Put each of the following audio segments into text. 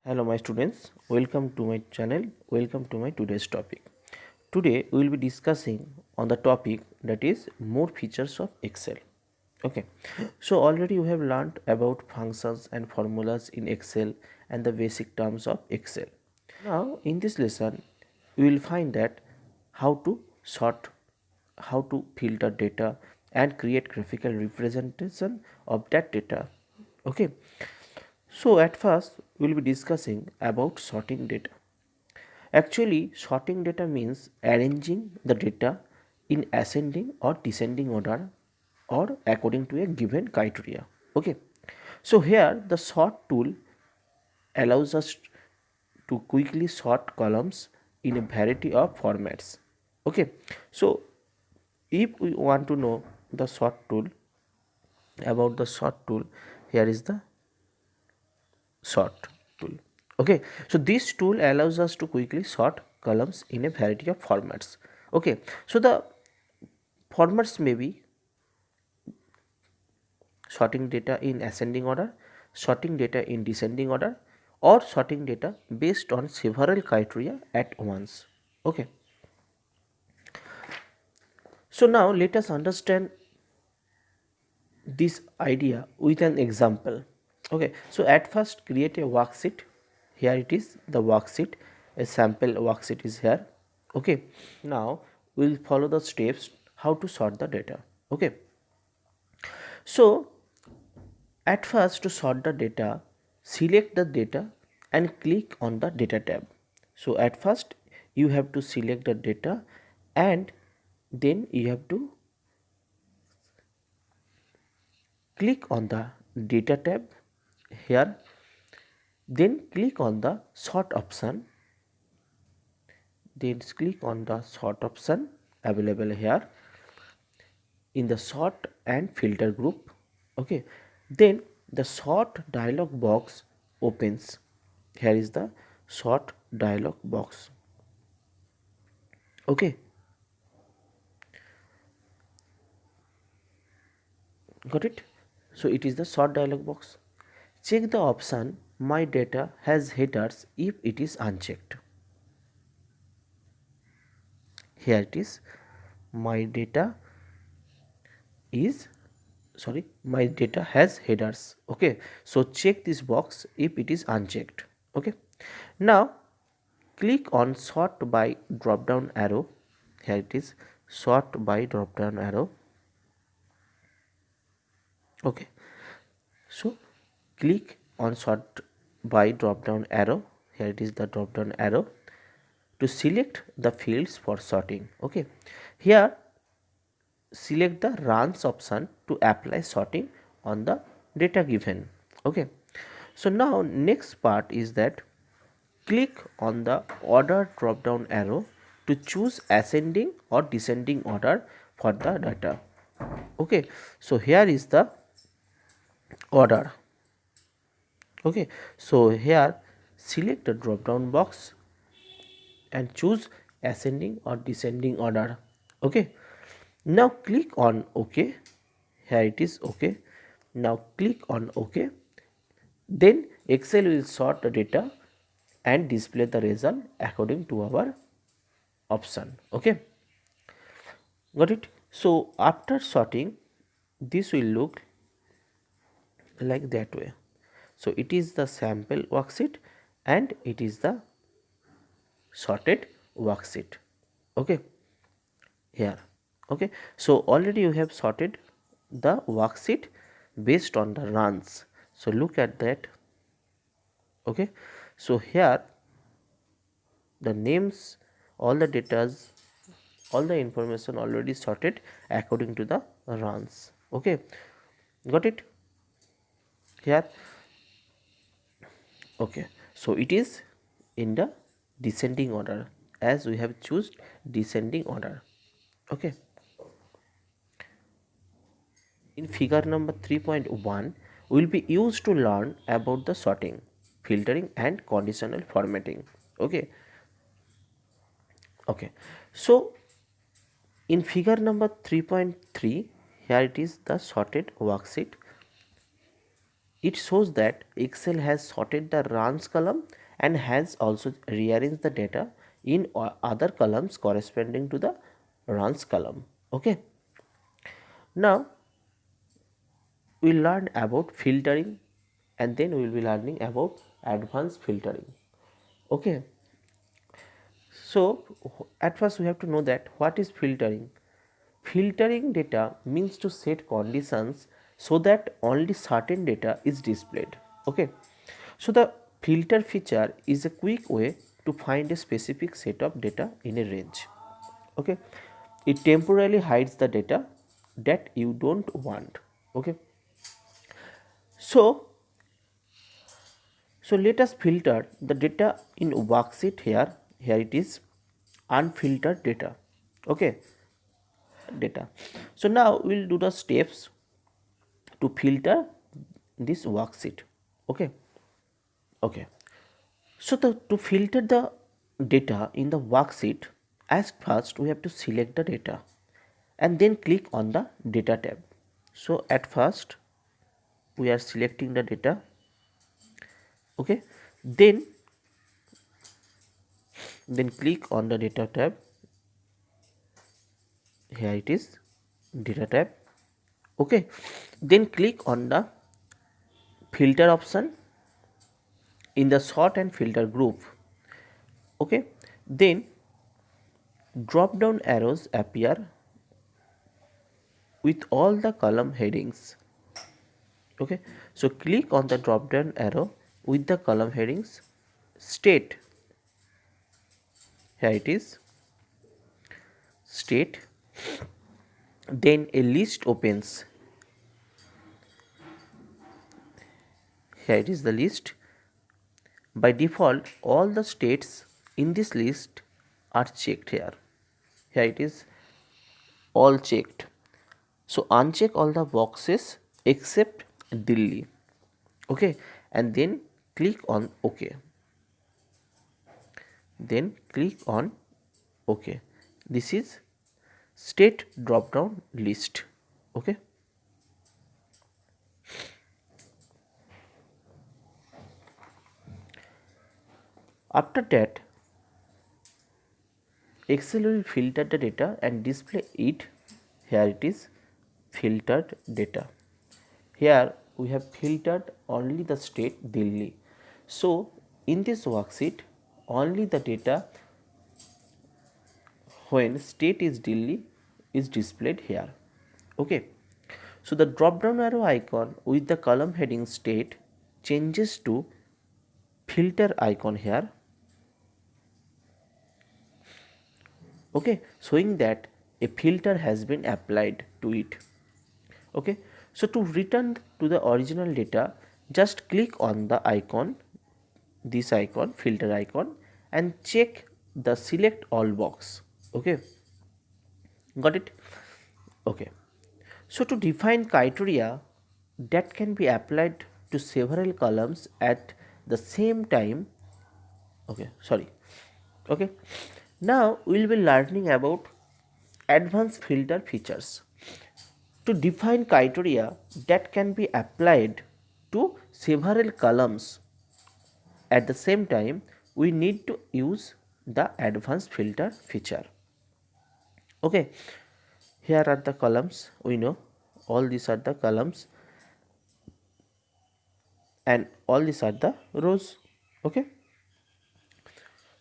Hello my students, welcome to my channel, welcome to my today's topic. Today we will be discussing on the topic that is more features of Excel. Okay, so already you have learned about functions and formulas in Excel and the basic terms of Excel. Now in this lesson we will find that how to sort, how to filter data and create graphical representation of that data. Okay, so at first we will be discussing about sorting data. Actually, sorting data means arranging the data in ascending or descending order or according to a given criteria. Okay. So here the sort tool allows us to quickly sort columns in a variety of formats. Okay. So if we want to know the sort tool, about the sort tool, here is the sort tool. Okay, so this tool allows us to quickly sort columns in a variety of formats. Okay, so the formats may be sorting data in ascending order, sorting data in descending order, or sorting data based on several criteria at once. Okay, so now let us understand this idea with an example. Okay, so at first create a worksheet. Here it is, the worksheet, a sample worksheet is here. Okay, now we'll follow the steps how to sort the data. Okay, so at first to sort the data, select the data and click on the data tab. So at first you have to select the data and then you have to click on the data tab here, then click on the sort option, then click on the sort option available here in the sort and filter group. Okay, then the sort dialog box opens. Here is the sort dialog box. Okay, got it? So it is the sort dialog box. Check the option my data has headers if it is unchecked. Here it is, my data is my data has headers. Okay, so check this box if it is unchecked. Okay, now click on sort by drop down arrow. Here it is, sort by drop down arrow. Okay, so click on sort by drop down arrow. Here it is, the drop down arrow, to select the fields for sorting. Okay, here select the runs option to apply sorting on the data given. Okay, so now next part is that click on the order drop down arrow to choose ascending or descending order for the data. Okay, so here is the order. Okay, so here select the drop down box and choose ascending or descending order. Okay, now click on OK. Here it is, OK. Now click on OK. Then Excel will sort the data and display the result according to our option. Okay, got it? So after sorting, this will look like that way. So it is the sample worksheet and it is the sorted worksheet. Okay, here. Okay, so already you have sorted the worksheet based on the runs. So look at that. Okay, so here the names, all the datas, all the information already sorted according to the runs. Okay, got it here? Okay, so it is in the descending order as we have choose descending order. Okay, in figure number 3.1 will be used to learn about the sorting, filtering and conditional formatting. Okay, okay, so in figure number 3.3, here it is the sorted worksheet. It shows that Excel has sorted the runs column and has also rearranged the data in other columns corresponding to the runs column. Okay. Now we'll learn about filtering, and then we will be learning about advanced filtering. Okay. So at first we have to know that what is filtering. Filtering data means to set conditions so that only certain data is displayed. Okay. So the filter feature is a quick way to find a specific set of data in a range. Okay. It temporarily hides the data that you don't want. Okay. So let us filter the data in worksheet here. Here it is, unfiltered data. Okay, data. So now we'll do the steps to filter this worksheet. Okay, okay. So to filter the data in the worksheet, as first we have to select the data and then click on the data tab. So at first we are selecting the data. Okay, then click on the data tab. Here it is, data tab. Okay, then click on the filter option in the sort and filter group. Okay, then drop down arrows appear with all the column headings. Okay, so click on the drop down arrow with the column headings. State, here it is, state. Then a list opens. Here it is, the list. By default all the states in this list are checked here. Here it is, all checked. So uncheck all the boxes except Delhi. Okay, and then click on OK. Then click on OK. This is state drop down list. Okay. After that, Excel will filter the data and display it. Here it is, filtered data. Here we have filtered only the state Delhi. So in this worksheet only the data when state is Delhi is displayed here. Okay. So the drop down arrow icon with the column heading state changes to filter icon here. Okay, showing that a filter has been applied to it. Okay, so to return to the original data, just click on the icon, this icon, filter icon, and check the select all box. Okay, got it? Okay, so to define criteria that can be applied to several columns at the same time. Okay, sorry. Okay, now we'll be learning about advanced filter features. To define criteria that can be applied to several columns at the same time, we need to use the advanced filter feature. Okay, here are the columns. We know all these are the columns and all these are the rows. Okay,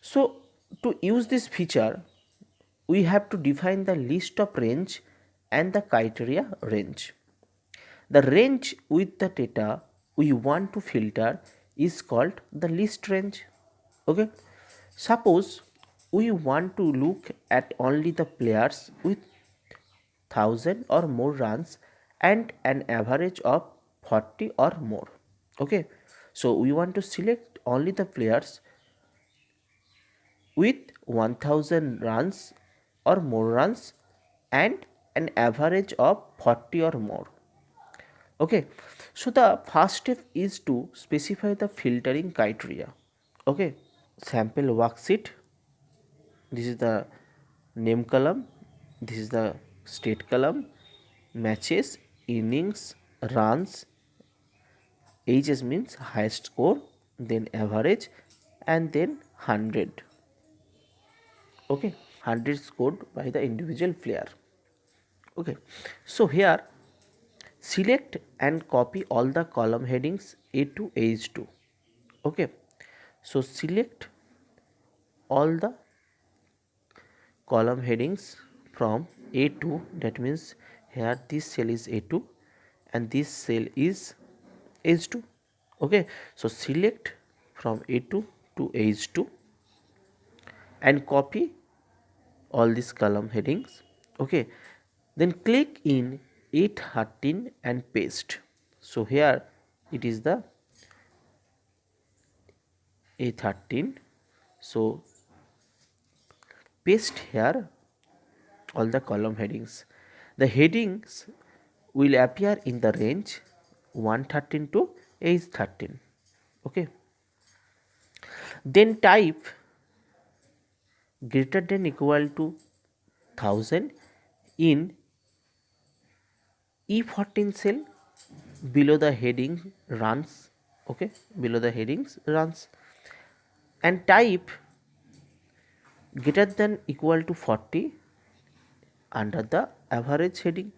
so to use this feature, we have to define the list of range and the criteria range. The range with the data we want to filter is called the list range. Okay, suppose we want to look at only the players with 1000 or more runs and an average of 40 or more. Okay, so we want to select only the players with 1000 runs or more runs and an average of 40 or more. Okay, so the first step is to specify the filtering criteria. Okay, sample worksheet, this is the name column, this is the state column, matches, innings, runs, HS means highest score, then average, and then 100. Okay, 100 scored by the individual player. Okay, so here select and copy all the column headings A to H2. Okay, so select all the column headings from A2, that means here this cell is A2 and this cell is H2. Okay, so select from A2 to H2 and copy all these column headings. Okay, then click in A13 and paste. So here it is the A13. So paste here all the column headings. The headings will appear in the range 113 to H13. Okay, then type greater than equal to 1000 in E14 cell below the heading runs. Okay, below the headings runs, and type greater than equal to 40 under the average heading.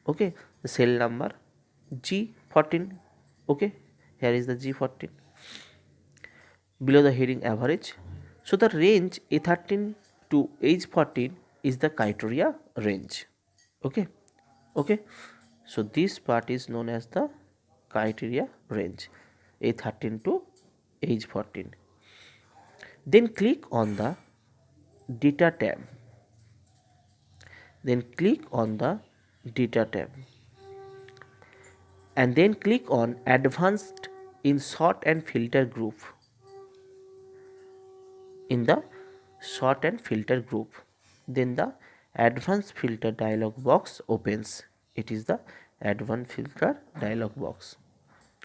Okay, the cell number G14. Okay, here is the G14 below the heading average. So the range A13 to H14 is the criteria range. Okay, okay, so this part is known as the criteria range, A13 to H14. Then click on the data tab. Then click on the data tab and then click on advanced in sort and filter group. In the sort and filter group, then the advanced filter dialog box opens. It is the advanced filter dialog box.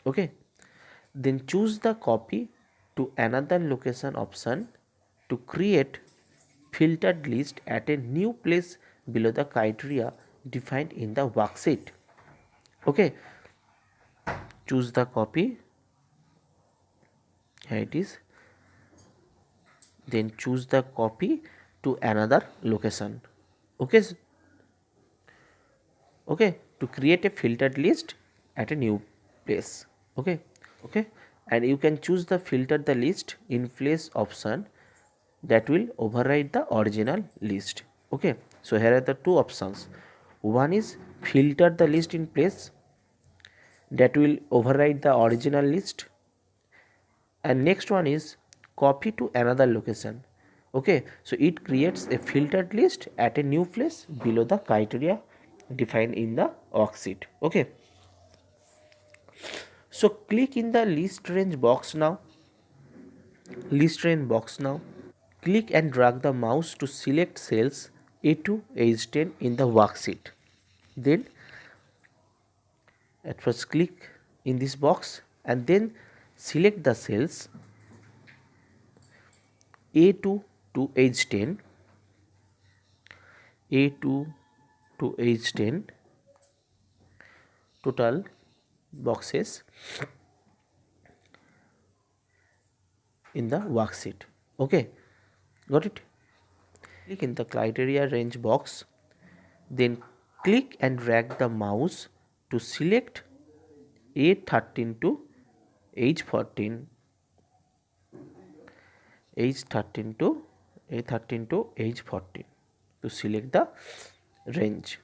Okay, then choose the copy to another location option to create filtered list at a new place below the criteria defined in the worksheet. Okay, choose the copy. Here it is. Then choose the copy to another location. Okay, okay, to create a filtered list at a new place. Okay, okay, and you can choose the filter the list in place option that will override the original list. Okay, so here are the two options. One is filter the list in place, that will override the original list, and next one is copy to another location. Okay, so it creates a filtered list at a new place below the criteria defined in the worksheet. Okay, so click in the list range box now. List range box now. Click and drag the mouse to select cells A2 H10 in the worksheet. Then at first click in this box and then select the cells A2 to H10, A2 to H10, total boxes in the worksheet. Okay, got it? Click in the criteria range box, then click and drag the mouse to select A13 to H14, H13 to A13 to H14 to select the range.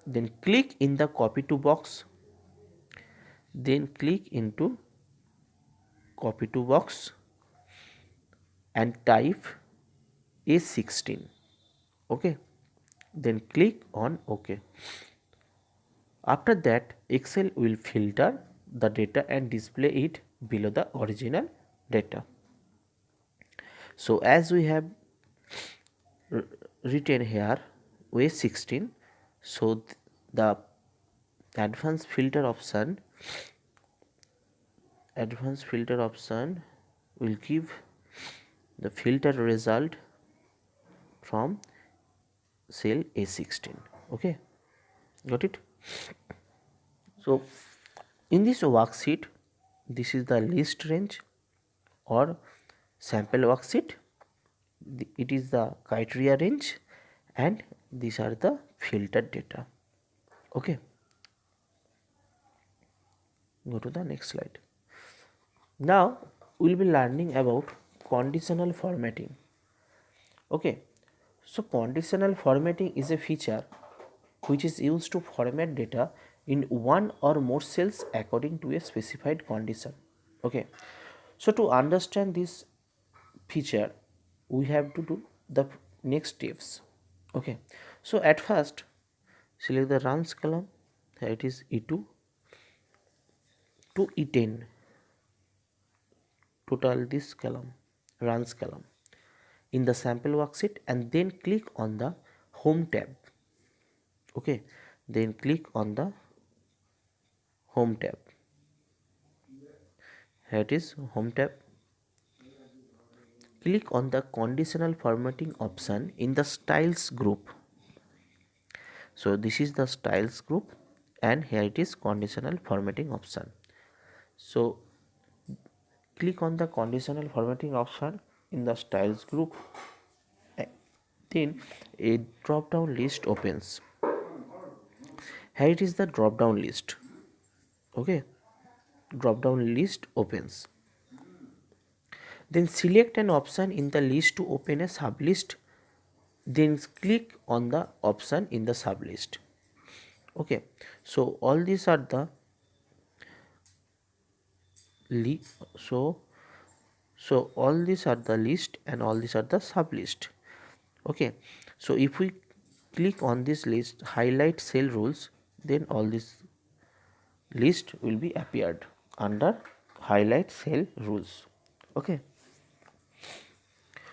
Then click in the copy to box, then click into copy to box and type A16. Okay, then click on OK. After that, Excel will filter the data and display it below the original data. So as we have written here A16, so the advanced filter option will give the filter result from cell A16. Okay, got it? So in this worksheet this is the list range or sample worksheet, it is the criteria range, and these are the filtered data. Okay, go to the next slide. Now we'll be learning about conditional formatting. Okay, so conditional formatting is a feature which is used to format data in one or more cells according to a specified condition. Okay, so to understand this feature we have to do the next steps. Okay, so at first select the runs column, here it is E2 to E10, total this column, runs column in the sample worksheet, and then click on the home tab. Okay, then click on the home tab, here it is home tab. Click on the conditional formatting option in the styles group. So this is the styles group and here it is conditional formatting option. So click on the conditional formatting option in the styles group, then a drop down list opens. Here it is the drop down list. Okay, drop down list opens. Then select an option in the list to open a sublist, then click on the option in the sublist. Okay, so all these are the so all these are the list and all these are the sub list. Okay, so if we click on this list, highlight cell rules, then all this list will be appeared under highlight cell rules. Okay,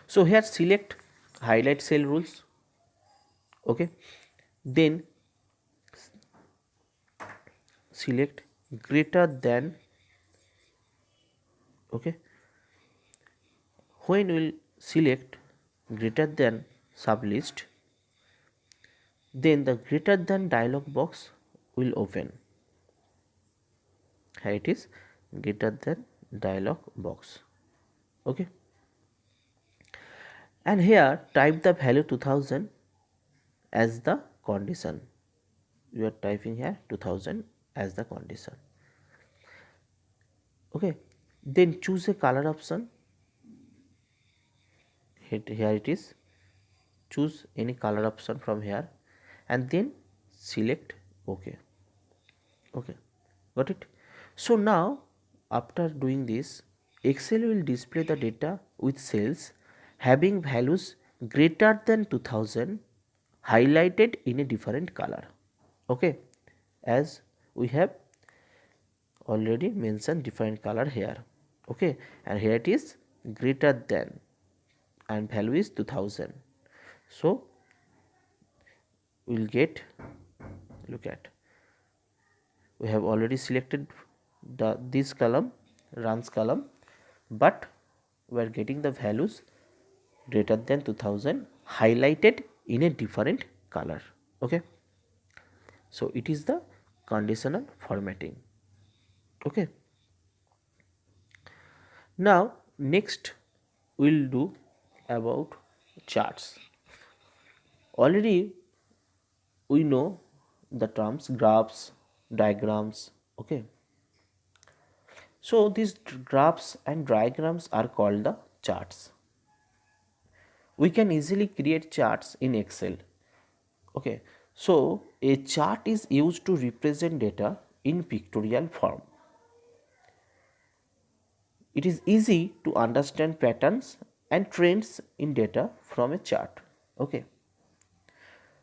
so here select highlight cell rules. Okay, then select greater than. Okay, when we'll select greater than sublist, then the greater than dialog box will open. Here it is greater than dialog box. Okay, and here type the value 2000 as the condition. You are typing here 2000 as the condition. Okay, then choose a color option. Here it is, choose any color option from here and then select OK. Okay, got it. So now after doing this, Excel will display the data with cells having values greater than 2000 highlighted in a different color. Okay, as we have already mentioned different color here. Okay, and here it is greater than and value is 2000. So we will get, look at, we have already selected this column, runs column, but we are getting the values greater than 2000 highlighted in a different color. Okay, so it is the conditional formatting. Okay, now next we'll do about charts. Already we know the terms graphs, diagrams. Okay, so these graphs and diagrams are called the charts. We can easily create charts in Excel. Okay, so a chart is used to represent data in pictorial form. It is easy to understand patterns and trends in data from a chart. Okay,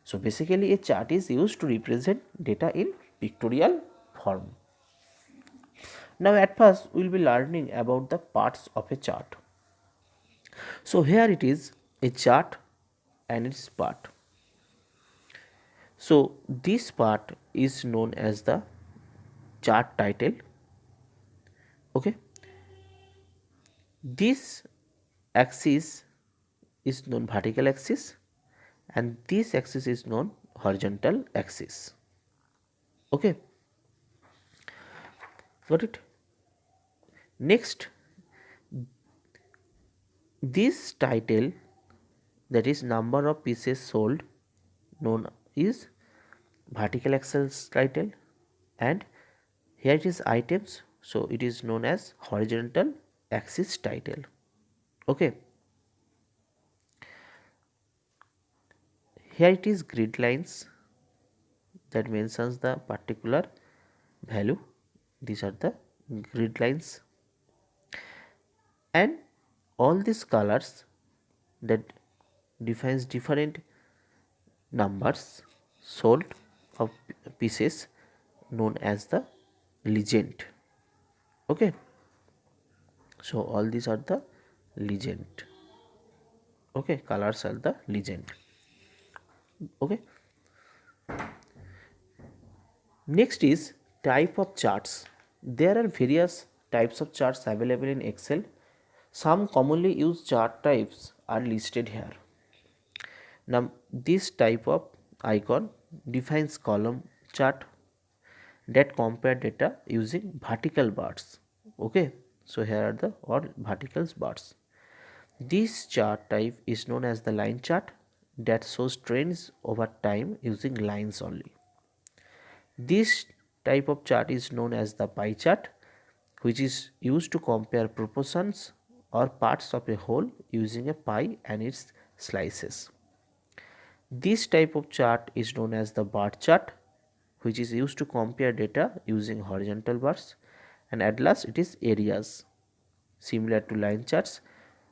so basically a chart is used to represent data in pictorial form. Now at first we will be learning about the parts of a chart. So here it is a chart and its part. So this part is known as the chart title. Okay, this axis is known vertical axis and this axis is known horizontal axis. Okay, got it. Next, this title, that is number of pieces sold, known is vertical axis title, and here it is items, so it is known as horizontal axis title. Okay, here it is grid lines that mentions the particular value. These are the grid lines, and all these colors that defines different numbers sold of pieces, known as the legend. Okay, so all these are the legend. Okay, colors are the legend. Okay, next is type of charts. There are various types of charts available in Excel. Some commonly used chart types are listed here. Now, this type of icon defines column chart that compare data using vertical bars. Okay, so here are the all vertical bars. This chart type is known as the line chart that shows trends over time using lines only. This type of chart is known as the pie chart, which is used to compare proportions or parts of a whole using a pie and its slices. This type of chart is known as the bar chart, which is used to compare data using horizontal bars, and at last it is areas, similar to line charts,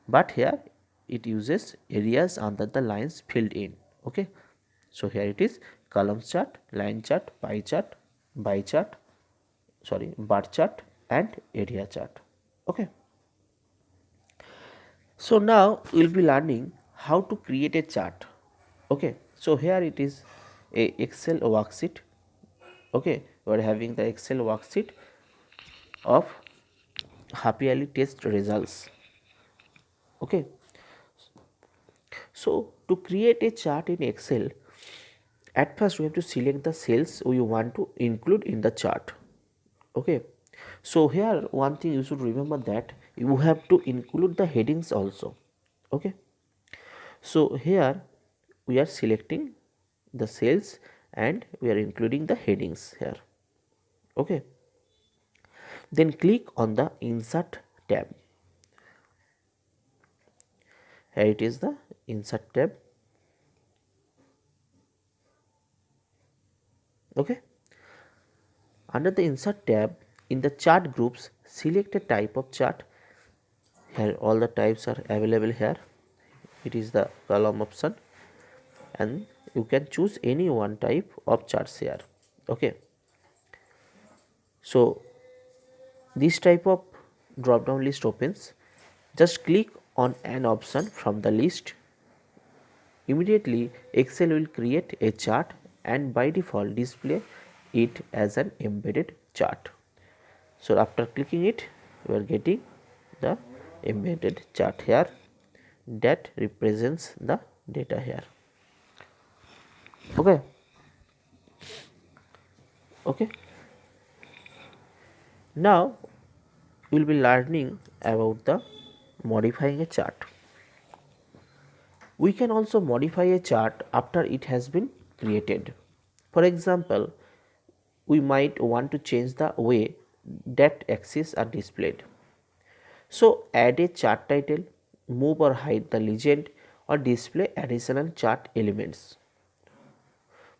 but here it uses areas under the lines filled in. Okay, so here it is column chart, line chart, pie chart, bar chart, bar chart, and area chart. Okay, so now we will be learning how to create a chart. Okay, so here it is a Excel worksheet. Okay, we are having the Excel worksheet of half yearly test results. Okay, so to create a chart in Excel, at first we have to select the cells we want to include in the chart. Okay, so here one thing you should remember, that you have to include the headings also. Okay, so here we are selecting the cells and we are including the headings here. Okay, then click on the insert tab. Here it is the insert tab. Okay, under the insert tab, in the chart groups, select a type of chart. Here all the types are available here. It is the column option, and you can choose any one type of charts here. Okay, so this type of drop down list opens. Just click on an option from the list. Immediately Excel will create a chart and by default display it as an embedded chart. So after clicking it, we are getting the embedded chart here that represents the data here. Okay, okay, now we will be learning about the modifying a chart. We can also modify a chart after it has been created. For example, we might want to change the way that axes are displayed. So add a chart title, move or hide the legend, or display additional chart elements.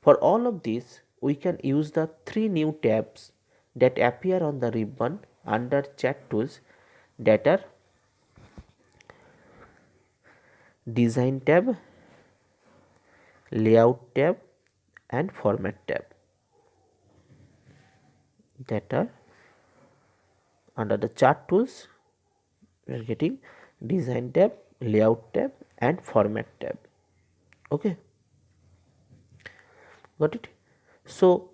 For all of this, we can use the three new tabs that appear on the ribbon under Chat Tools, that are Design tab, Layout tab, and Format tab, that are under the Chart Tools. We are getting Design tab, Layout tab, and Format tab. Okay, got it? So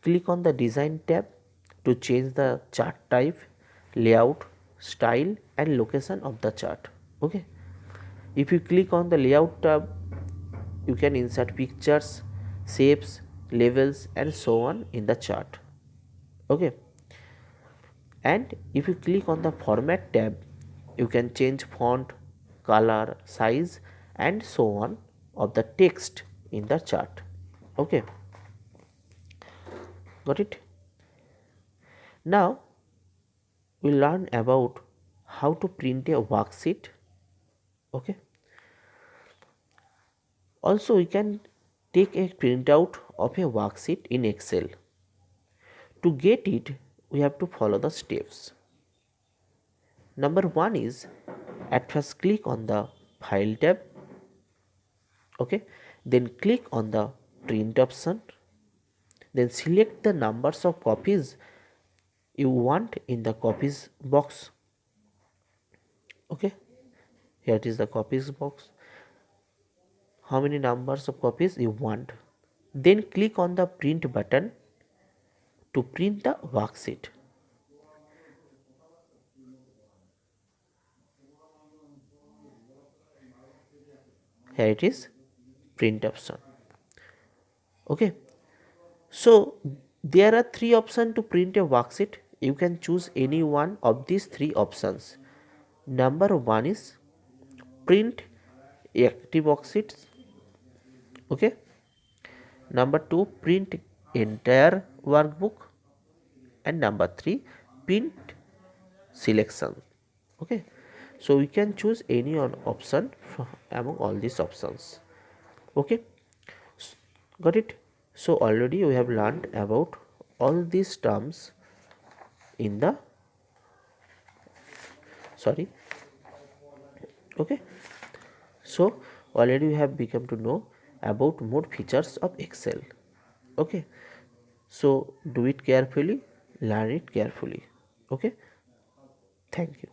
click on the Design tab to change the chart type, layout, style, and location of the chart. Okay, if you click on the Layout tab, you can insert pictures, shapes, labels, and so on in the chart. Okay, And if you click on the format tab, you can change font, color, size and so on of the text in the chart. Okay, got it? Now we learn about how to print a worksheet. Okay, also we can take a printout of a worksheet in Excel. To get it, we have to follow the steps. Number one is, at first click on the file tab. Okay, then click on the print option, then select the numbers of copies you want in the copies box. Okay, here it is the copies box, how many numbers of copies you want. Then click on the print button to print the worksheet. Here it is print option. Okay, so there are three options to print a worksheet. You can choose any one of these three options. Number one is print active worksheets. Okay, number two, print entire workbook, and number three, print selection. Okay, so we can choose any one option among all these options. Okay, got it? So already we have learned about all these terms in the sorry. Okay, so already we have become to know about more features of Excel. Okay, so do it carefully, learn it carefully. Okay, thank you.